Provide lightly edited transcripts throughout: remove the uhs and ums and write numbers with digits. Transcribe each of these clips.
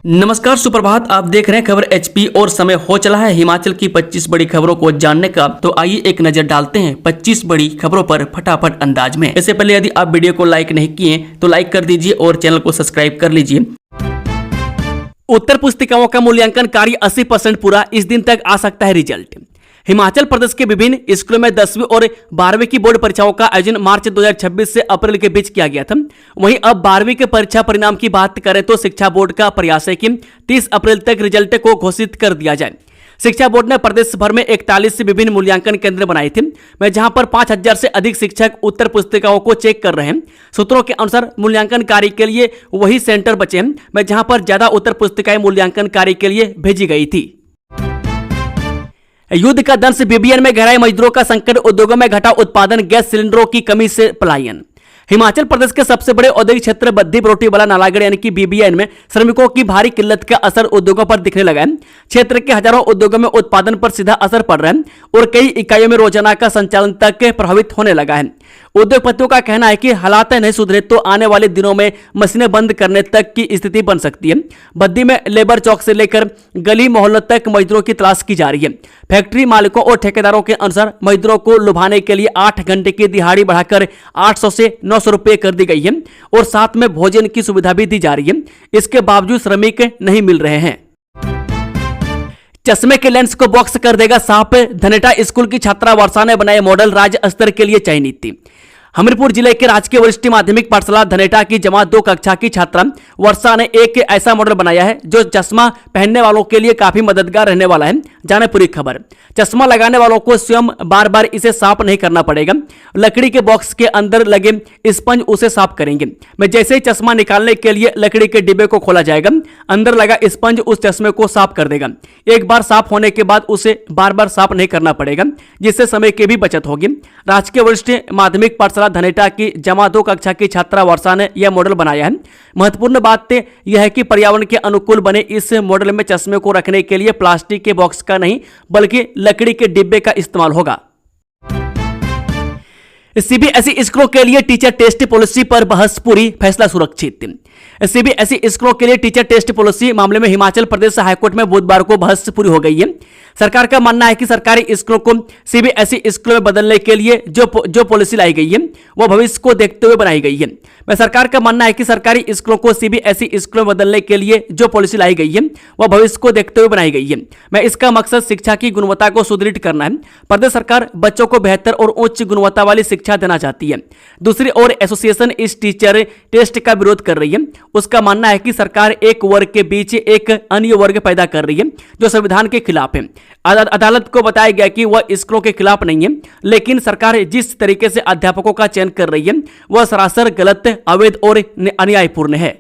नमस्कार, सुप्रभात। आप देख रहे हैं खबर एचपी और समय हो चला है हिमाचल की 25 बड़ी खबरों को जानने का। तो आइए एक नजर डालते हैं 25 बड़ी खबरों पर फटाफट अंदाज में। इससे पहले यदि आप वीडियो को लाइक नहीं किए तो लाइक कर दीजिए और चैनल को सब्सक्राइब कर लीजिए। उत्तर पुस्तिकाओं का मूल्यांकन कार्य 80% पूरा, इस दिन तक आ सकता है रिजल्ट। हिमाचल प्रदेश के विभिन्न स्कूलों में 10वीं और 12वीं की बोर्ड परीक्षाओं का आयोजन मार्च 2026 से अप्रैल के बीच किया गया था। वहीं अब 12वीं के परीक्षा परिणाम की बात करें तो शिक्षा बोर्ड का प्रयास है कि 30 अप्रैल तक रिजल्ट को घोषित कर दिया जाए। शिक्षा बोर्ड ने प्रदेश भर में 41 विभिन्न मूल्यांकन केंद्र बनाए थे, में जहां पर 5000 से अधिक शिक्षक उत्तर पुस्तिकाओं को चेक कर रहे हैं। सूत्रों के अनुसार मूल्यांकन कार्य के लिए वही सेंटर बचे हैं, में जहां पर ज्यादा उत्तर पुस्तिकाएं मूल्यांकन कार्य के लिए भेजी गई थी। युद्ध का दंश, बीबीएन में गहराई, मजदूरों का संकट, उद्योगों में घटा उत्पादन, गैस सिलेंडरों की कमी से पलायन। हिमाचल प्रदेश के सबसे बड़े औद्योगिक क्षेत्र बद्दी बरोटीवाला नालागढ़ यानी कि बीबीएन में श्रमिकों की भारी किल्लत का असर उद्योगों पर दिखने लगा है। क्षेत्र के हजारों उद्योगों में उत्पादन पर सीधा असर पड़ रहा है और कई इकाइयों में रोजाना का संचालन तक प्रभावित होने लगा है। उद्योगपतियों का कहना है कि हालात नहीं सुधरे तो आने वाले दिनों में मशीनें बंद करने तक की स्थिति बन सकती है। बद्दी में लेबर चौक से लेकर गली मोहल्लों तक मजदूरों की तलाश की जा रही है। फैक्ट्री मालिकों और ठेकेदारों के अनुसार मजदूरों को लुभाने के लिए 8 घंटे की दिहाड़ी बढ़ाकर 800 से 900 रुपए कर दी गई है और साथ में भोजन की सुविधा भी दी जा रही है। इसके बावजूद श्रमिक नहीं मिल रहे हैं। चश्मे के लेंस को बॉक्स कर देगा साफ, धनेटा स्कूल की छात्रा वर्षा ने बनाए मॉडल, राज्य स्तर के लिए चयनित थी। हमीरपुर जिले के राजकीय वरिष्ठ माध्यमिक पाठशाला धनेटा की जमात 2 कक्षा की छात्रा वर्षा ने एक ऐसा मॉडल बनाया है जो चश्मा पहनने वालों के लिए काफी मददगार रहने वाला है। जाने पूरी खबर। चश्मा लगाने वालों को स्वयं बार बार इसे साफ नहीं करना पड़ेगा। लकड़ी के बॉक्स के अंदर लगे स्पंज उसे साफ करेंगे। मैं जैसे ही चश्मा निकालने के लिए लकड़ी के डिब्बे को खोला जाएगा, अंदर लगा स्पंज उस चश्मे को साफ कर देगा। एक बार साफ होने के बाद उसे बार बार साफ नहीं करना पड़ेगा, जिससे समय की भी बचत होगी। राजकीय वरिष्ठ माध्यमिक पाठशाला धनेटा की जमा 2 कक्षा की छात्रा वर्षा ने यह मॉडल बनाया है। महत्वपूर्ण बात यह है कि पर्यावरण के अनुकूल बने इस मॉडल में चश्मे को रखने के लिए प्लास्टिक के बॉक्स का नहीं बल्कि लकड़ी के डिब्बे का इस्तेमाल होगा। सीबीएसई स्कूलों के लिए टीचर टेस्ट पॉलिसी पर बहस पूरी, फैसला सुरक्षित। सीबीएसई स्कूलों के लिए टीचर टेस्ट पॉलिसी मामले में हिमाचल प्रदेश हाईकोर्ट में बुधवार को बहस पूरी हो गई है। सरकार का मानना है कि सरकारी स्कूलों को सीबीएसई स्कूलों में बदलने के लिए जो पॉलिसी लाई गई है वह भविष्य को देखते हुए बनाई गई है। सरकार का मानना है कि सरकारी स्कूलों को सीबीएसई स्कूलों में बदलने के लिए जो पॉलिसी लाई गई है वह भविष्य को देखते हुए बनाई गई है। इसका मकसद शिक्षा की गुणवत्ता को सुदृढ़ करना है। प्रदेश सरकार बच्चों को बेहतर और उच्च गुणवत्ता वाली शिक्षा देना चाहती है। दूसरी ओर एसोसिएशन इस टीचर टेस्ट का विरोध कर रही है। उसका मानना है कि सरकार एक वर्ग के बीच एक अन्य वर्ग पैदा कर रही है जो संविधान के खिलाफ है। अदालत को बताया गया कि वह स्कूलों के खिलाफ नहीं है, लेकिन सरकार जिस तरीके से अध्यापकों का चयन कर रही है वह सरासर गलत, अवैध और अन्यायपूर्ण है।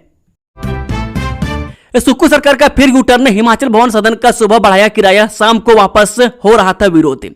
सुक्खू सरकार का फिर यूटर्न, हिमाचल भवन सदन का सुबह बढ़ाया किराया, शाम को वापस हो रहा था विरोध।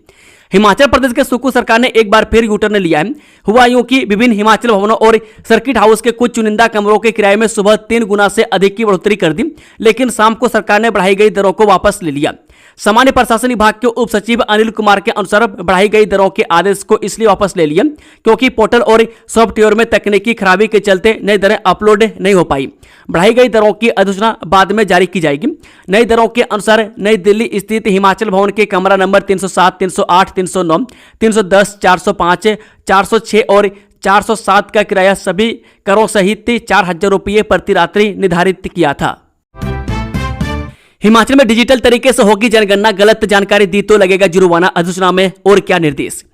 हिमाचल प्रदेश के सुक्खू सरकार ने एक बार फिर यूटर्न लिया है। हुआ यूं कि विभिन्न हिमाचल भवनों और सर्किट हाउस के कुछ चुनिंदा कमरों के किराए में सुबह 3 गुना से अधिक की बढ़ोतरी कर दी, लेकिन शाम को सरकार ने बढ़ाई गई दरों को वापस ले लिया। सामान्य प्रशासन विभाग के उप सचिव अनिल कुमार के अनुसार बढ़ाई गई दरों के आदेश को इसलिए वापस ले लिया क्योंकि पोर्टल और सॉफ्टवेयर में तकनीकी खराबी के चलते नई दरें अपलोड नहीं हो पाई। बढ़ाई गई दरों की अधिसूचना बाद में जारी की जाएगी। नई दरों के अनुसार नई दिल्ली स्थित हिमाचल भवन के कमरा नंबर 307, 308, 309, 310, 405, 406 और 407 का किराया सभी करों सहित 4000 रुपये प्रति रात्रि निर्धारित किया था। हिमाचल में डिजिटल तरीके से होगी जनगणना, गलत जानकारी दी तो लगेगा जुर्माना, अधिसूचना में और क्या निर्देश।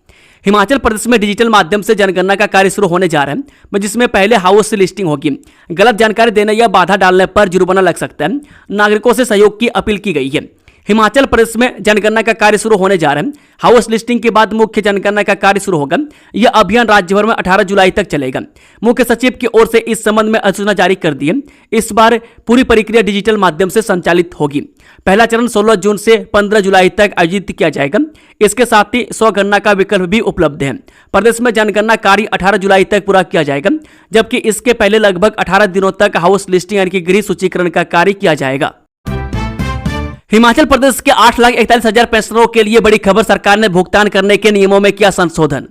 हिमाचल प्रदेश में डिजिटल माध्यम से जनगणना का कार्य शुरू होने जा रहा है, जिसमें पहले हाउस लिस्टिंग होगी। गलत जानकारी देने या बाधा डालने पर जुर्माना लग सकता है। नागरिकों से सहयोग की अपील की गई है। हिमाचल प्रदेश में जनगणना का कार्य शुरू होने जा रहा है। हाउस लिस्टिंग के बाद मुख्य जनगणना का कार्य शुरू होगा। यह अभियान राज्य भर में 18 जुलाई तक चलेगा। मुख्य सचिव की ओर से इस संबंध में अधिसूचना जारी कर दी है। इस बार पूरी प्रक्रिया डिजिटल माध्यम से संचालित होगी। पहला चरण 16 जून से 15 जुलाई तक आयोजित किया जाएगा। इसके साथ ही स्वगणना का विकल्प भी उपलब्ध है। प्रदेश में जनगणना कार्य 18 जुलाई तक पूरा किया जाएगा, जबकि इसके पहले लगभग 18 दिनों तक हाउस लिस्टिंग यानी कि गृह सूचीकरण का कार्य किया जाएगा। हिमाचल प्रदेश के 8,41,000 पेंशनरों के लिए बड़ी खबर, सरकार ने भुगतान करने के नियमों में किया संशोधन।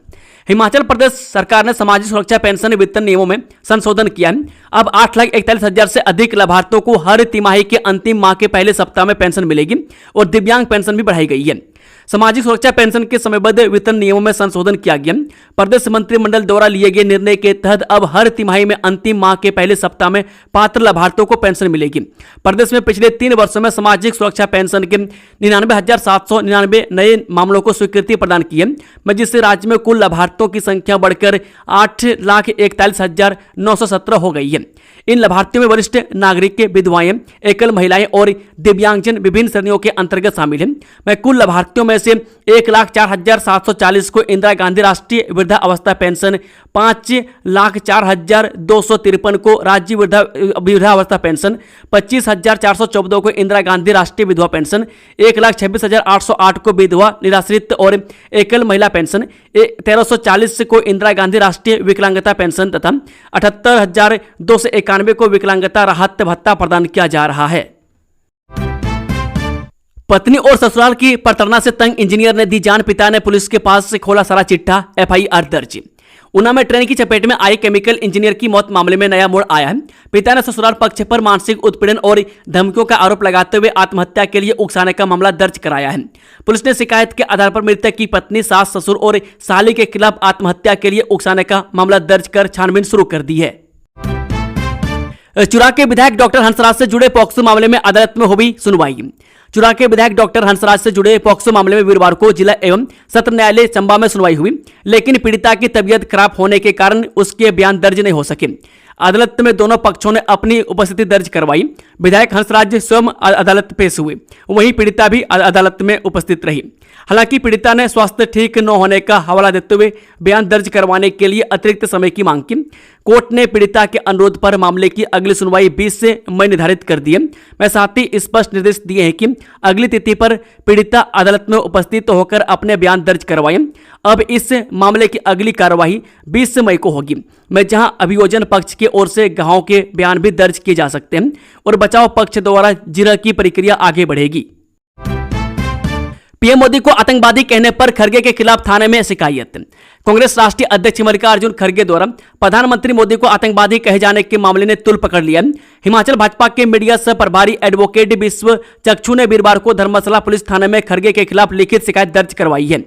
हिमाचल प्रदेश सरकार ने सामाजिक सुरक्षा पेंशन वितरण नियमों में संशोधन किया है। अब 8,41,000 से अधिक लाभार्थियों को हर तिमाही के अंतिम माह के पहले सप्ताह में पेंशन मिलेगी और दिव्यांग पेंशन भी बढ़ाई गई है। सामाजिक सुरक्षा पेंशन के समयबद्ध वितरण नियमों में संशोधन किया गया। प्रदेश मंत्रिमंडल द्वारा लिए गए निर्णय के तहत अब हर तिमाही में अंतिम माह के पहले सप्ताह में पात्र लाभार्थियों को पेंशन मिलेगी। प्रदेश में पिछले 3 वर्षों में सामाजिक सुरक्षा पेंशन के 99,799 नए मामलों को स्वीकृति प्रदान की है, जिससे राज्य में कुल लाभार्थियों की संख्या बढ़कर 8,41,917 हो गई है। इन लाभार्थियों में वरिष्ठ नागरिक, विधवाएं, एकल महिलाएं और दिव्यांगजन विभिन्न श्रेणियों के अंतर्गत शामिल हैं। मैं कुल लाभार्थियों में से 1,04,740 को इंदिरा गांधी राष्ट्रीय वृद्धावस्था पेंशन, 5,04,253 को राज्य वृद्धावस्था पेंशन, 25,414 को इंदिरा गांधी राष्ट्रीय विधवा पेंशन, 1,26,808 को विधवा, निराश्रित और एकल महिला पेंशन, 1,340 को इंदिरा गांधी राष्ट्रीय विकलांगता पेंशन तथा 78,291 को विकलांगता राहत भत्ता प्रदान किया जा रहा है। पत्नी और ससुराल की प्रताड़ना से तंग इंजीनियर ने दी जान, पिता ने पुलिस के पास से खोला सारा चिट्ठा, एफआईआर दर्ज। ऊना में ट्रेन की चपेट में आई केमिकल इंजीनियर की मौत मामले में नया मोड़ आया है। पिता ने ससुराल पक्ष पर मानसिक उत्पीड़न और धमकियों का आरोप लगाते हुए आत्महत्या के लिए उकसाने का मामला दर्ज कराया है। पुलिस ने शिकायत के आधार पर मृतक की पत्नी, सास, ससुर और साली के खिलाफ आत्महत्या के लिए उकसाने का मामला दर्ज कर छानबीन शुरू कर दी है। चुरा के विधायक डॉक्टर हंसराज से जुड़े पॉक्सो मामले में अदालत में हुई सुनवाई। चुरा के विधायक डॉक्टर हंसराज से जुड़े पॉक्सो मामले में वीरवार को जिला एवं सत्र न्यायालय चंबा में सुनवाई हुई, लेकिन पीड़िता की तबीयत खराब होने के कारण उसके बयान दर्ज नहीं हो सके। अदालत में दोनों पक्षों ने अपनी उपस्थिति दर्ज करवाई। विधायक हंसराज स्वयं अदालत पेश हुए, वहीं पीड़िता भी अदालत में उपस्थित रही। हालांकि पीड़िता ने स्वास्थ्य ठीक न होने का हवाला देते हुए बयान दर्ज करवाने के लिए अतिरिक्त समय की मांग की। कोर्ट ने पीड़िता के अनुरोध पर मामले की अगली सुनवाई 20 मई निर्धारित कर दी है। मैं साथ ही स्पष्ट निर्देश दिए हैं कि अगली तिथि पर पीड़िता अदालत में उपस्थित होकर अपने बयान दर्ज करवाएं। अब इस मामले की अगली कार्यवाही 20 मई को होगी, मैं जहां अभियोजन पक्ष की ओर से गवाहों के बयान भी दर्ज किए जा सकते हैं और बचाव पक्ष द्वारा जिरह की प्रक्रिया आगे बढ़ेगी। पीएम मोदी को आतंकवादी कहने पर खरगे के खिलाफ थाने में शिकायत। कांग्रेस राष्ट्रीय अध्यक्ष मल्लिकार्जुन खरगे द्वारा प्रधानमंत्री मोदी को आतंकवादी कहे जाने के मामले ने तुल पकड़ लिया। हिमाचल भाजपा के मीडिया सह प्रभारी एडवोकेट विश्व चक्षु ने वीरवार को धर्मशाला पुलिस थाने में खरगे के खिलाफ लिखित शिकायत दर्ज करवाई है।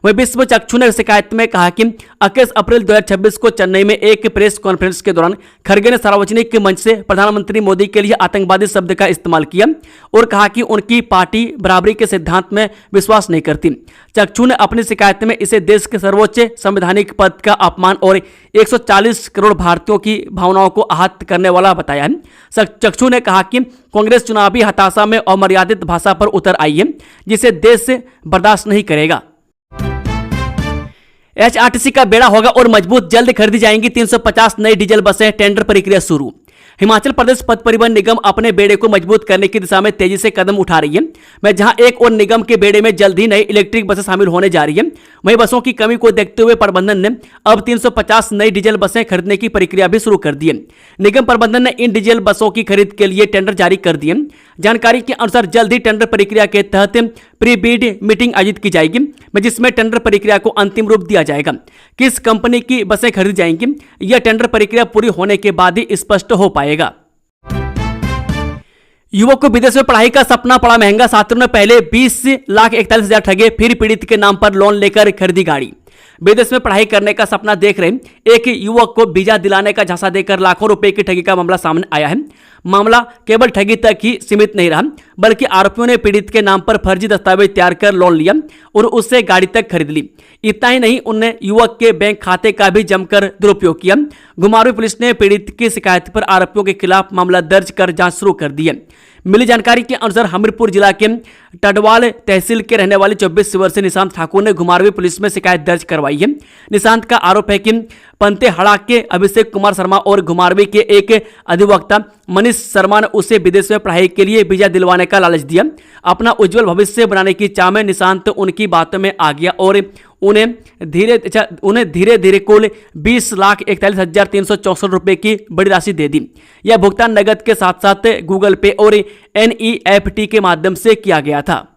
वहीं विश्व चक्षु ने शिकायत में कहा कि 21 अप्रैल 2026 को चेन्नई में एक प्रेस कॉन्फ्रेंस के दौरान खरगे ने सार्वजनिक मंच से प्रधानमंत्री मोदी के लिए आतंकवादी शब्द का इस्तेमाल किया और कहा कि उनकी पार्टी बराबरी के सिद्धांत में विश्वास नहीं करती। चक्षु ने अपनी शिकायत में इसे देश के सर्वोच्च संवैधानिक पद का अपमान और 140 करोड़ भारतीयों की भावनाओं को आहत करने वाला बताया है। चक्षु ने कहा कि कांग्रेस चुनावी हताशा में अमर्यादित भाषा पर उतर आई है, जिसे देश बर्दाश्त नहीं करेगा। एचआरटीसी का बेड़ा होगा और मजबूत, जल्द खरीदी जाएंगी 350 नई डीजल बसें, टेंडर प्रक्रिया शुरू। हिमाचल प्रदेश पथ परिवहन निगम अपने बेड़े को मजबूत करने की दिशा में तेजी से कदम उठा रही है। मैं जहां एक और निगम के बेड़े में जल्द ही नई इलेक्ट्रिक बसें शामिल होने जा रही है, वहीं बसों की कमी को देखते हुए प्रबंधन ने अब 350 नई डीजल बसें खरीदने की प्रक्रिया भी शुरू कर दी है। निगम प्रबंधन ने इन डीजल बसों की खरीद के लिए टेंडर जारी कर दिए। जानकारी के अनुसार जल्द ही टेंडर प्रक्रिया के तहत प्री बीड मीटिंग आयोजित की जाएगी, जिसमें टेंडर प्रक्रिया को अंतिम रूप दिया जाएगा। किस कंपनी की बसें खरीदी जाएंगी, यह टेंडर प्रक्रिया पूरी होने के बाद ही स्पष्ट हो पाएगा। युवक को विदेश में पढ़ाई का सपना पड़ा महंगा, छात्रों ने पहले 20,41,000 ठगे, फिर पीड़ित के नाम पर लोन लेकर खरीदी गाड़ी। विदेश में पढ़ाई करने का सपना देख रहे एक युवक को वीजा दिलाने का झांसा देकर लाखों रुपए की ठगी का मामला सामने आया है। मामला केवल ठगी तक ही सीमित नहीं रहा, बल्कि आरोपियों ने पीड़ित के नाम पर फर्जी दस्तावेज तैयार कर लोन लिया और उससे गाड़ी तक खरीद ली। इतना ही नहीं, उनने युवक के बैंक खाते का भी जमकर दुरुपयोग किया। घुमारवीं पुलिस ने पीड़ित की शिकायत पर आरोपियों के खिलाफ मामला दर्ज कर जांच शुरू कर दी है। मिली जानकारी के अनुसार हमीरपुर जिला के टडवाल तहसील के रहने वाले 24 वर्षीय निशांत ठाकुर ने घुमारवीं पुलिस में शिकायत दर्ज करवाई है। निशांत का आरोप है कि पंतेहड़ा के अभिषेक कुमार शर्मा और घुमारवीं के एक अधिवक्ता मनीष शर्मा ने उसे विदेश में पढ़ाई के लिए वीजा दिलवाने का लालच दिया। अपना उज्जवल भविष्य बनाने की चाह में निशांत उनकी बातों में आ गया और उन्हें धीरे धीरे कुल 20,41,364 रुपए की बड़ी राशि दे दी। यह भुगतान नगद के साथ साथ गूगल पे और NEFT के माध्यम से किया गया था।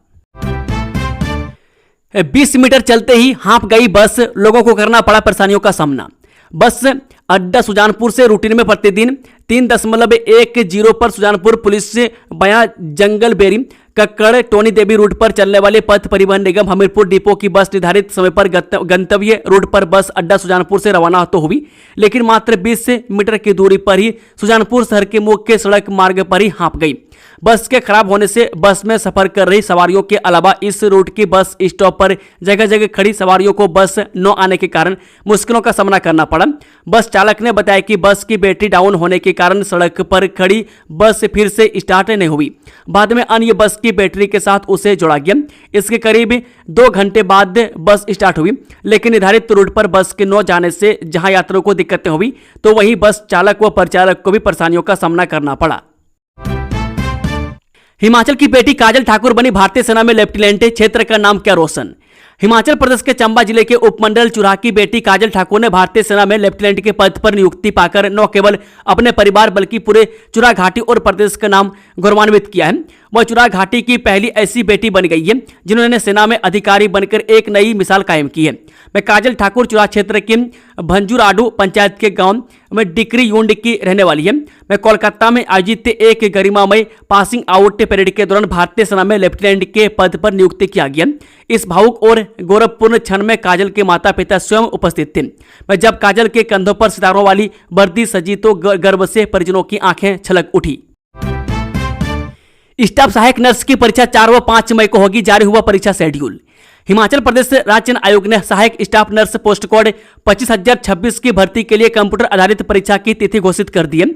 20 मीटर चलते ही हाँफ गई बस, लोगों को करना पड़ा परेशानियों का सामना। बस अड्डा सुजानपुर से रूटीन में प्रतिदिन 3.10 पर सुजानपुर पुलिस से बया जंगल बेरी कक्कड़ टोनी देवी रूट पर चलने वाले पथ परिवहन निगम हमीरपुर डिपो की बस निर्धारित समय पर गंतव्य रूट पर बस अड्डा सुजानपुर से रवाना तो हुई, लेकिन मात्र 20 मीटर की दूरी पर ही सुजानपुर शहर के मुख्य सड़क मार्ग पर ही हाँप गई। बस के खराब होने से बस में सफर कर रही सवारियों के अलावा इस रूट की बस स्टॉप पर जगह जगह खड़ी सवारियों को बस न आने के कारण मुश्किलों का सामना करना पड़ा। बस चालक ने बताया कि बस की बैटरी डाउन होने के कारण सड़क पर खड़ी बस फिर से स्टार्ट नहीं हुई। बाद में अन्य बस की बैटरी के साथ उसे जोड़ा गया। इसके करीब 2 घंटे बाद बस स्टार्ट हुई, लेकिन निर्धारित रूट पर बस के न जाने से जहां यात्रियों को दिक्कतें हुई तो वहीं बस चालक व परिचालक को भी परेशानियों का सामना करना पड़ा। हिमाचल की बेटी काजल ठाकुर बनी भारतीय सेना में लेफ्टिनेंट, क्षेत्र का नाम क्या रोशन। हिमाचल प्रदेश के चंबा जिले के उपमंडल चुराह की बेटी काजल ठाकुर ने भारतीय सेना में लेफ्टिनेंट के पद पर नियुक्ति पाकर न केवल अपने परिवार बल्कि पूरे चुराह घाटी और प्रदेश का नाम गौरवान्वित किया है। वह चुराह घाटी की पहली ऐसी बेटी बन गई है जिन्होंने सेना में अधिकारी बनकर एक नई मिसाल कायम की है। मैं काजल ठाकुर चुराह क्षेत्र के भंजूराडू पंचायत के गांव में डिक्री यूंड की रहने वाली है। मैं कोलकाता में आयोजित एक गरिमामय पासिंग आउट परेड के दौरान भारतीय सेना में लेफ्टिनेंट के पद पर नियुक्ति किया गया। इस भावुक और गौरवपूर्ण क्षण में काजल के माता पिता स्वयं उपस्थित थे। मैं जब काजल के कंधों पर सितारों वाली वर्दी सजी तो गर्व से परिजनों की आंखें छलक उठी। स्टाफ सहायक नर्स की परीक्षा 4 व 5 मई को होगी, जारी हुआ परीक्षा शेड्यूल। हिमाचल प्रदेश राज्य चयन आयोग ने सहायक स्टाफ नर्स पोस्ट कोड 25,026 की भर्ती के लिए कंप्यूटर आधारित परीक्षा की तिथि घोषित कर दी है।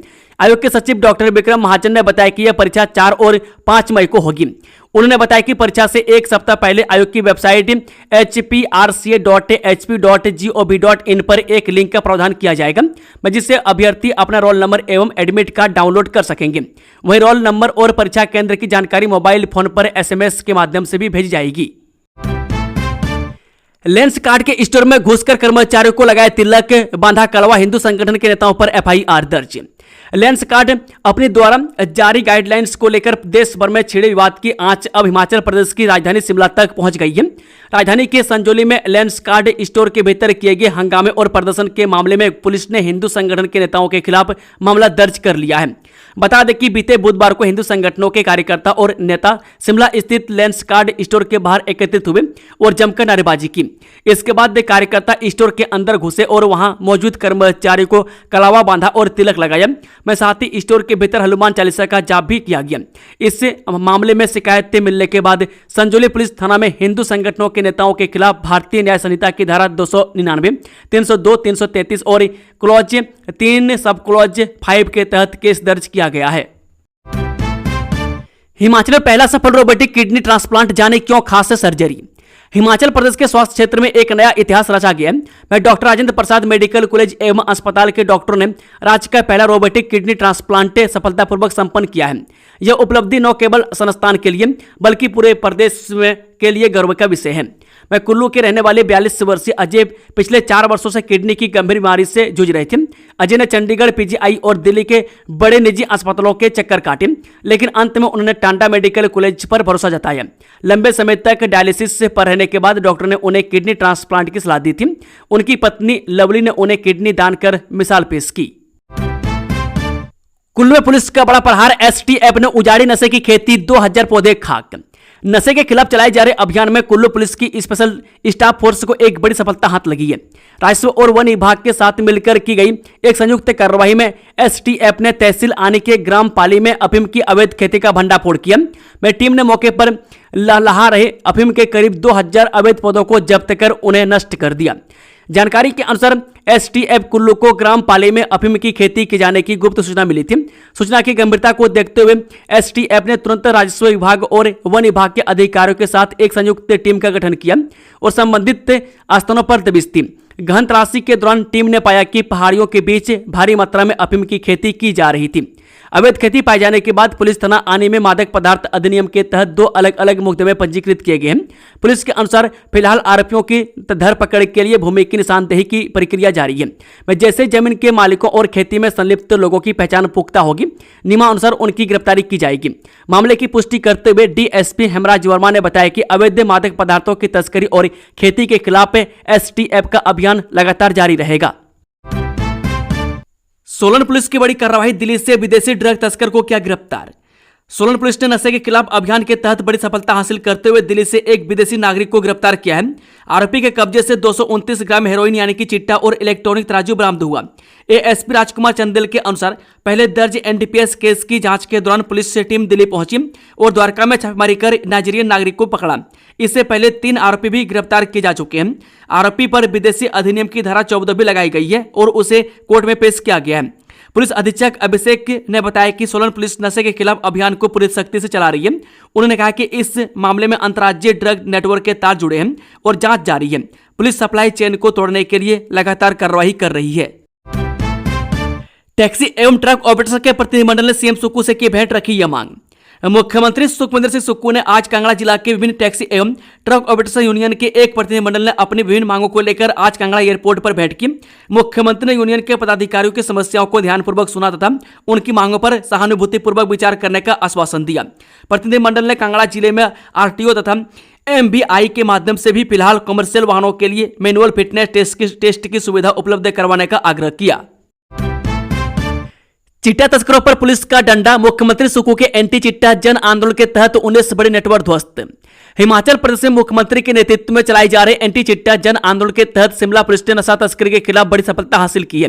आयोग के सचिव डॉक्टर विक्रम महाजन ने बताया कि यह परीक्षा 4 और 5 मई को होगी। उन्होंने बताया कि परीक्षा से एक सप्ताह पहले आयोग की वेबसाइट hprca.hp.gov.in पर एक लिंक का प्रावधान किया जाएगा, जिससे अभ्यर्थी अपना रोल नंबर एवं एडमिट कार्ड डाउनलोड कर सकेंगे। वहीं रोल नंबर और परीक्षा केंद्र की जानकारी मोबाइल फोन पर SMS के माध्यम से भी भेजी जाएगी। लेंस कार्ड के स्टोर में घुसकर कर्मचारियों को लगाए तिलक, बांधा कड़वा, हिंदू संगठन के नेताओं पर FIR दर्ज। लेंस कार्ड अपने द्वारा जारी गाइडलाइंस को लेकर देश भर में छिड़े विवाद की आंच अब हिमाचल प्रदेश की राजधानी शिमला तक पहुंच गई है। राजधानी के संजौली में लेंस कार्ड स्टोर के भीतर किए गए हंगामे और प्रदर्शन के मामले में पुलिस ने हिंदू संगठन के नेताओं के खिलाफ मामला दर्ज कर लिया है। बता दें कि बीते बुधवार को हिंदू संगठनों के कार्यकर्ता और नेता शिमला स्थित लेंस कार्ड स्टोर के बाहर एकत्रित हुए और जमकर नारेबाजी की। इसके बाद कार्यकर्ता स्टोर के अंदर घुसे और वहां मौजूद कर्मचारी को कलावा बांधा और तिलक लगाया। मैं साथ ही स्टोर के भीतर हनुमान चालीसा का जाप भी किया गया। इस मामले में शिकायतें मिलने के बाद संजौली पुलिस थाना में हिंदू संगठनों के नेताओं के खिलाफ भारतीय न्याय संहिता की धारा 299, 302, 333 और क्लॉज 3 सब क्लॉज 5 के तहत केस दर्ज किया गया है। हिमाचल में पहला सफल रोबोटिक किडनी ट्रांसप्लांट, जाने क्यों खास सर्जरी। हिमाचल प्रदेश के स्वास्थ्य क्षेत्र में एक नया इतिहास रचा गया है। मैं doctor Rajendra Prasad medical college एवं अस्पताल के डॉक्टरों ने राज्य का पहला रोबोटिक किडनी ट्रांसप्लांट सफलतापूर्वक संपन्न किया है। यह उपलब्धि न केवल संस्थान के लिए बल्कि पूरे प्रदेश में के लिए गर्व का विषय है। मैं कुल्लू के रहने वाले 42 वर्षीय अजय पिछले 4 वर्षों से किडनी की गंभीर बीमारी से जूझ रहे थे। अजय ने चंडीगढ़, PGI और दिल्ली के बड़े निजी अस्पतालों के चक्कर काटे, लेकिन अंत में उन्होंने टांडा मेडिकल कॉलेज पर भरोसा जताया। लंबे समय तक डायलिसिस पर रहने के बाद डॉक्टर ने उन्हें किडनी ट्रांसप्लांट की सलाह दी थी। उनकी पत्नी लवली ने उन्हें किडनी दान कर मिसाल पेश की। कुल्लू में पुलिस का बड़ा प्रहार, STF ने उजाड़ी नशे की खेती, 2000 पौधे खाक। नशे के खिलाफ चलाए जा रहे अभियान में कुल्लू पुलिस की स्पेशल स्टाफ फोर्स को एक बड़ी सफलता हाथ लगी है। राजस्व और वन विभाग के साथ मिलकर की गई एक संयुक्त कार्रवाई में STF ने तहसील आनी के ग्राम पाली में अफीम की अवैध खेती का भंडाफोड़ किया। में टीम ने मौके पर लहलहा रहे अफीम के करीब 2000 अवैध पौधों को जब्त कर उन्हें नष्ट कर दिया। जानकारी के अनुसार STF कुल्लू को ग्राम पाली में अफीम की खेती किए जाने की गुप्त सूचना मिली थी। सूचना की गंभीरता को देखते हुए STF ने तुरंत राजस्व विभाग और वन विभाग के अधिकारियों के साथ एक संयुक्त टीम का गठन किया और संबंधित स्थानों पर दबिश दी। गहन तलाशी के दौरान टीम ने पाया कि पहाड़ियों के बीच भारी मात्रा में अफीम की खेती की जा रही थी। अवैध खेती पाए जाने के बाद पुलिस थाना आनी में मादक पदार्थ अधिनियम के तहत 2 अलग अलग मुकदमे पंजीकृत किए गए हैं। पुलिस के अनुसार फिलहाल आरोपियों की धरपकड़ के लिए भूमि की निशानदेही की प्रक्रिया जारी है। जैसे जमीन के मालिकों और खेती में संलिप्त लोगों की पहचान पुख्ता होगी, नियमानुसार उनकी गिरफ्तारी की जाएगी। मामले की पुष्टि करते हुए डीएसपी हेमराज वर्मा ने बताया कि अवैध मादक पदार्थों की तस्करी और खेती के खिलाफ एसटीएफ का अभियान लगातार जारी रहेगा। सोलन पुलिस की बड़ी कार्रवाई, दिल्ली से विदेशी ड्रग तस्कर को किया गिरफ्तार। सोलन पुलिस ने नशे के खिलाफ अभियान के तहत बड़ी सफलता हासिल करते हुए दिल्ली से एक विदेशी नागरिक को गिरफ्तार किया है। आरोपी के कब्जे से 229 ग्राम हेरोइन यानी कि चिट्टा और इलेक्ट्रॉनिक तराजू बरामद हुआ। एएसपी राजकुमार चंदेल के अनुसार पहले दर्ज एनडीपीएस केस की जांच के दौरान पुलिस से टीम दिल्ली पहुंची और द्वारका में छापेमारी कर नाइजीरियन नागरिक को पकड़ा। इससे पहले 3 आरोपी भी गिरफ्तार किए जा चुके हैं। आरोपी पर विदेशी अधिनियम की धारा 14 भी लगाई गई है और उसे कोर्ट में पेश किया गया है। पुलिस अधीक्षक अभिषेक ने बताया कि सोलन पुलिस नशे के खिलाफ अभियान को पूरी सख्ती से चला रही है। उन्होंने कहा कि इस मामले में अंतर्राज्यीय ड्रग नेटवर्क के तार जुड़े हैं और जांच जारी है। पुलिस सप्लाई चेन को तोड़ने के लिए लगातार कार्रवाई कर रही है। टैक्सी एवं ट्रक ऑपरेटर के प्रतिनिधिमंडल ने सीएम सुक्कू से की भेंट, रखी यह मांग। मुख्यमंत्री सुखविंदर सिंह सुक्कू ने आज कांगड़ा जिला के विभिन्न टैक्सी एवं ट्रक ऑपरेटर्स यूनियन के एक प्रतिनिधिमंडल ने अपनी विभिन्न मांगों को लेकर आज कांगड़ा एयरपोर्ट पर भेंट की। मुख्यमंत्री ने यूनियन के पदाधिकारियों की समस्याओं को ध्यानपूर्वक सुना तथा उनकी मांगों पर सहानुभूतिपूर्वक विचार करने का आश्वासन दिया। प्रतिनिधिमंडल ने कांगड़ा जिले में आरटीओ तथा एमबीआई के माध्यम से भी फिलहाल कमर्शियल वाहनों के लिए मैनुअल फिटनेस टेस्ट की सुविधा उपलब्ध करवाने का आग्रह किया। चिट्टा तस्करों पर पुलिस का डंडा, मुख्यमंत्री सुक्कू के एंटी चिट्टा जन आंदोलन के तहत 19 बड़े नेटवर्क ध्वस्त। हिमाचल प्रदेश में मुख्यमंत्री के नेतृत्व में चलाए जा रहे एंटी चिट्टा जन आंदोलन के तहत शिमला पुलिस ने नशा तस्करी के खिलाफ बड़ी सफलता हासिल की है।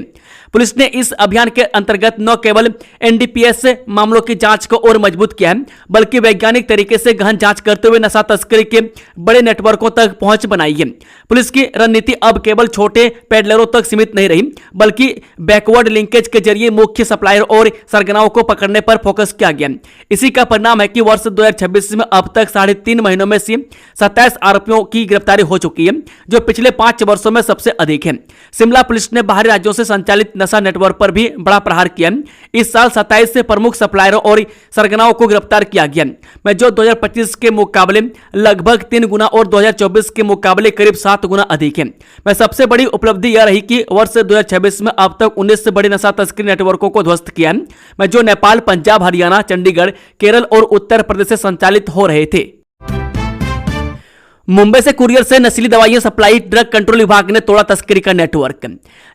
पुलिस ने इस अभियान के अंतर्गत न केवल एनडीपीएस मामलों की जांच को और मजबूत किया है, बल्कि वैज्ञानिक तरीके से गहन जांच करते हुए नशा तस्करी के बड़े नेटवर्कों तक पहुंच बनाई है। पुलिस की रणनीति अब केवल छोटे पेडलरों तक सीमित नहीं रही, बल्कि बैकवर्ड लिंकेज के जरिए मुख्य सप्लायर और सरगनाओं को पकड़ने पर फोकस किया गया। इसी का परिणाम है कि वर्ष 2026 में अब तक 3.5 महीनों में 27 आरोपियों की गिरफ्तारी हो चुकी है, जो पिछले 5 वर्षों में सबसे अधिक है। शिमला पुलिस ने बाहरी राज्यों से संचालित नशा नेटवर्क पर भी बड़ा प्रहार किया। इस साल 27 से प्रमुख सप्लायरों और सरगनाओं को गिरफ्तार किया गया, में जो 2025 के मुकाबले लगभग 3 गुना और 2024 के मुकाबले करीब 7 गुना अधिक है। में सबसे बड़ी उपलब्धि यह रही कि वर्ष 2026 में अब तक 19 बड़े नशा तस्करी नेटवर्कों को ध्वस्त किया है, में जो नेपाल, पंजाब, हरियाणा, चंडीगढ़, केरल और उत्तर प्रदेश से संचालित हो रहे थे। मुंबई से कुरियर से नशीली दवाइयां सप्लाई, ड्रग कंट्रोल विभाग ने तोड़ा तस्करी का नेटवर्क।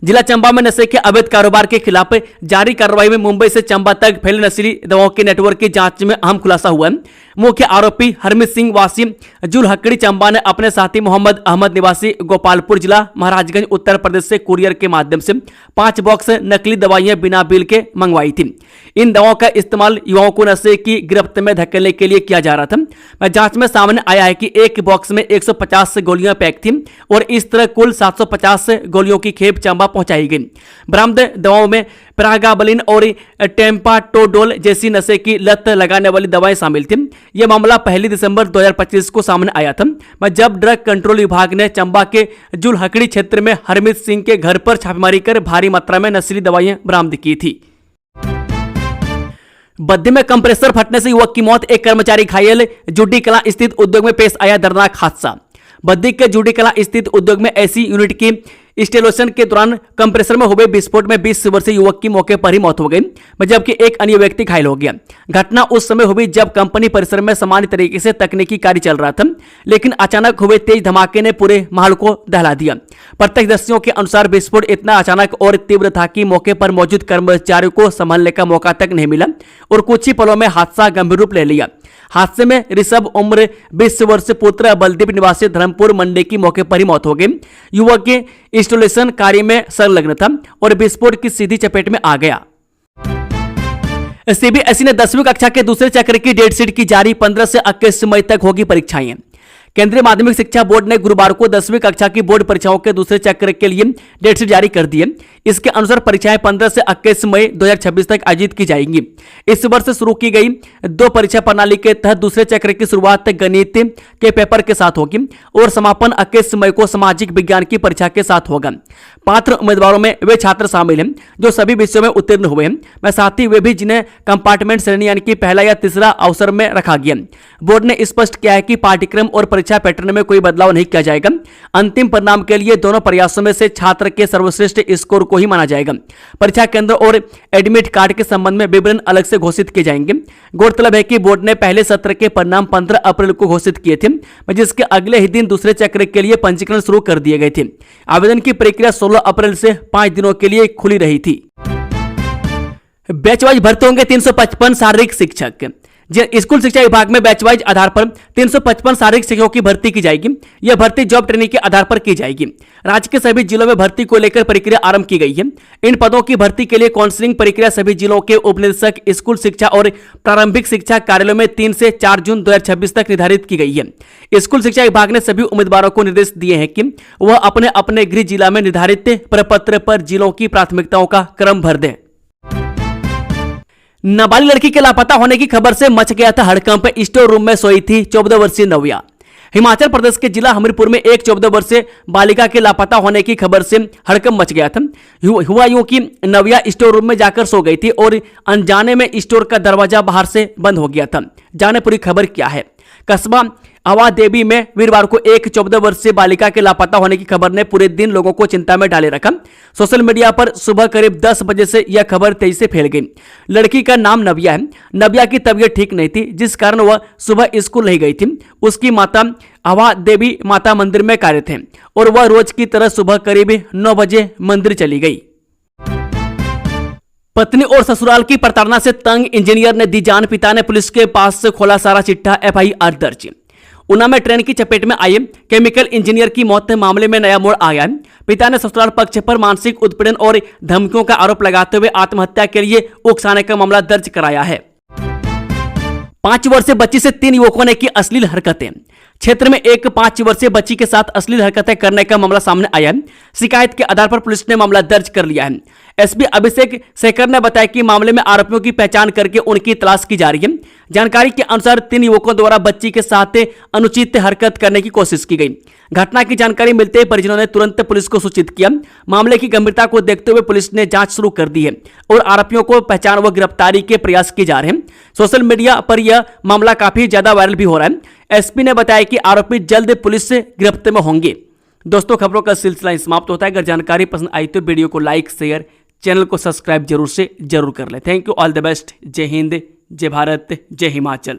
जिला चंबा में नशे के अवैध कारोबार के खिलाफ जारी कार्रवाई में मुंबई से चंबा तक फैले नशीली दवाओं के नेटवर्क की जांच में अहम खुलासा हुआ है। मुख्य आरोपी हरमीत सिंह वासी जुलहकड़ी चंबा ने अपने साथी मोहम्मद अहमद निवासी गोपालपुर जिला महाराजगंज उत्तर प्रदेश से कुरियर के माध्यम से 5 बॉक्स नकली दवाइयां बिना बिल के मंगवाई थी। इन दवाओं का इस्तेमाल युवाओं को नशे की गिरफ्त में धकेलने के लिए किया जा रहा था। जांच में सामने आया है कि एक बॉक्स में 150 गोलियां पैक थी और इस तरह कुल 750 गोलियों की खेप चंबा पहुंचाई गई। बरामद दवाओं में प्रागाबलिन और टेम्पाटोडोल जैसी नशे की लत लगाने वाली दवाएं शामिल थी। यह मामला 1 दिसंबर 2025 को सामने आया था, जब ड्रग कंट्रोल विभाग ने चंबा के जुलहकड़ी क्षेत्र में हरमीत सिंह के घर पर छापेमारी कर भारी मात्रा में नशीली दवाइयां बरामद की थी। बद्दी में कंप्रेसर फटने से युवक की मौत, एक कर्मचारी घायल। जुड्डी कलां स्थित उद्योग में पेश आया दर्दनाक हादसा। बद्दी के जुड्डी कलां स्थित उद्योग में ऐसी यूनिट की इंस्टॉलेशन के दौरान कंप्रेसर में हुए विस्फोट में 20 वर्षीय युवक की मौके पर ही मौत हो गई, जबकि एक अन्य व्यक्ति घायल हो गया। घटना उस समय हुई जब कंपनी परिसर में सामान्य तरीके से तकनीकी कार्य चल रहा था, लेकिन अचानक हुए तेज धमाके ने पूरे माहौल को दहला दिया। प्रत्यक्षदर्शियों के अनुसार विस्फोट इतना अचानक और तीव्र था कि मौके पर मौजूद कर्मचारियों को संभालने का मौका तक नहीं मिला और कुछ ही पलों में हादसा गंभीर रूप ले लिया। हादसे में ऋषभ उम्र 20 वर्ष पुत्र बलदीप निवासी धर्मपुर मंडी की मौके पर ही मौत हो गई। युवक के इंस्टॉलेशन कार्य में संलग्न था और विस्फोट की सीधी चपेट में आ गया। सीबीएसई ने 10वीं कक्षा के दूसरे चक्र की डेट शीट की जारी, 15 से 21 मई तक होगी परीक्षाएं। केंद्रीय माध्यमिक शिक्षा बोर्ड ने गुरुवार को 10वीं कक्षा की बोर्ड परीक्षाओं के दूसरे चक्र के लिए डेट शीट जारी कर दी है। इसके अनुसार परीक्षाएं 15 से 21 मई 2026 तक आयोजित की जाएंगी। इस वर्ष शुरू की गई 2 परीक्षा प्रणाली के तहत दूसरे चक्र की शुरुआत गणित के पेपर के साथ होगी और समापन 21 मई को सामाजिक विज्ञान की परीक्षा के साथ होगा। पात्र उम्मीदवारों में वे छात्र शामिल हैं जो सभी विषयों में उत्तीर्ण हुए हैं, व साथ ही वे भी जिन्हें कंपार्टमेंट श्रेणी यानी कि पहला या तीसरा अवसर में रखा गया। बोर्ड ने स्पष्ट किया है कि पाठ्यक्रम और परीक्षा पैटर्न में कोई बदलाव नहीं किया जाएगा। अंतिम परिणाम के लिए दोनों प्रयासों में से छात्र के सर्वश्रेष्ठ स्कोर को ही माना जाएगा। परीक्षा केंद्र और एडमिट कार्ड के संबंध में विवरण अलग से घोषित किए जाएंगे। गौरतलब है कि बोर्ड ने पहले सत्र के परिणाम 15 अप्रैल को घोषित किए थे, जिसके अगले ही दिन दूसरे चक्र के लिए पंजीकरण शुरू कर दिए गए थे। आवेदन की प्रक्रिया 16 अप्रैल से 5 दिनों के लिए खुली रही थी। बैच वाइज भर्ती होंगे 355 शारीरिक शिक्षक। स्कूल शिक्षा विभाग में बैच वाइज आधार पर 355 शारीरिक शिक्षकों की भर्ती की जाएगी। यह भर्ती जॉब ट्रेनिंग के आधार पर की जाएगी। राज्य के सभी जिलों में भर्ती को लेकर प्रक्रिया आरंभ की गई है। इन पदों की भर्ती के लिए काउंसलिंग प्रक्रिया सभी जिलों के उपनिदेशक स्कूल शिक्षा और प्रारंभिक शिक्षा कार्यालयों में 3 से 4 जून 2026 तक निर्धारित की गई है। स्कूल शिक्षा विभाग ने सभी उम्मीदवारों को निर्देश दिए हैं कि वह अपने अपने गृह जिला में निर्धारित प्रपत्र पर जिलों की प्राथमिकताओं का क्रम भर दें। नाबालिग लड़की के लापता होने की खबर से मच गया था हड़कंप। स्टोर रूम में सोई थी 14 वर्षीय नव्या। हिमाचल प्रदेश के जिला हमीरपुर में एक 14 वर्षीय बालिका के लापता होने की खबर से हड़कंप मच गया था। हुआ यूं कि नव्या स्टोर रूम में जाकर सो गई थी और अनजाने में स्टोर का दरवाजा बाहर से बंद हो गया था। जाने पूरी खबर क्या है। कस्बा अवा देवी में वीरवार को एक 14 वर्षीय बालिका के लापता होने की खबर ने पूरे दिन लोगों को चिंता में डाले रखा। सोशल मीडिया पर सुबह करीब 10 बजे से यह खबर तेजी से फैल गई। लड़की का नाम नव्या है। नव्या की तबीयत ठीक नहीं थी, जिस कारण वह सुबह स्कूल नहीं गई थी। उसकी माता अवा देवी माता मंदिर में कार्यरत है और वह रोज की तरह सुबह करीब 9 बजे मंदिर चली गई। पत्नी और ससुराल की प्रताड़ना से तंग इंजीनियर ने दी जान। पिता ने पुलिस के पास से खोला सारा चिट्ठा। FIR दर्ज। ऊना में ट्रेन की चपेट में आए केमिकल इंजीनियर की मौत मामले में नया मोड़ आ गया। पिता ने ससुराल पक्ष पर मानसिक उत्पीड़न और धमकियों का आरोप लगाते हुए आत्महत्या के लिए उकसाने का मामला दर्ज कराया है। 5 वर्षीय बच्ची से 3 युवकों ने की अश्लील हरकतें। क्षेत्र में एक 5 वर्षीय बच्ची के साथ अश्लील हरकतें करने का मामला सामने आया है। शिकायत के आधार पर पुलिस ने मामला दर्ज कर लिया है। एसपी अभिषेक शेखर ने बताया कि मामले में आरोपियों की पहचान करके उनकी तलाश की जा रही है। जानकारी के अनुसार 3 युवकों द्वारा बच्ची के साथ अनुचित हरकत करने की कोशिश की गई। घटना की जानकारी मिलते ही परिजनों ने तुरंत पुलिस को सूचित किया। मामले की गंभीरता को देखते हुए पुलिस ने जांच शुरू कर दी है और आरोपियों को पहचान व गिरफ्तारी के प्रयास किए जा रहे हैं। सोशल मीडिया पर यह मामला काफी ज्यादा वायरल भी हो रहा है। एसपी ने बताया कि आरोपी जल्द पुलिस से गिरफ्त में होंगे। दोस्तों, खबरों का सिलसिला समाप्त होता है। अगर जानकारी पसंद आई तो वीडियो को लाइक शेयर, चैनल को सब्सक्राइब जरूर कर लें। Thank you, all the best. जय हिंद, जय भारत, जय हिमाचल।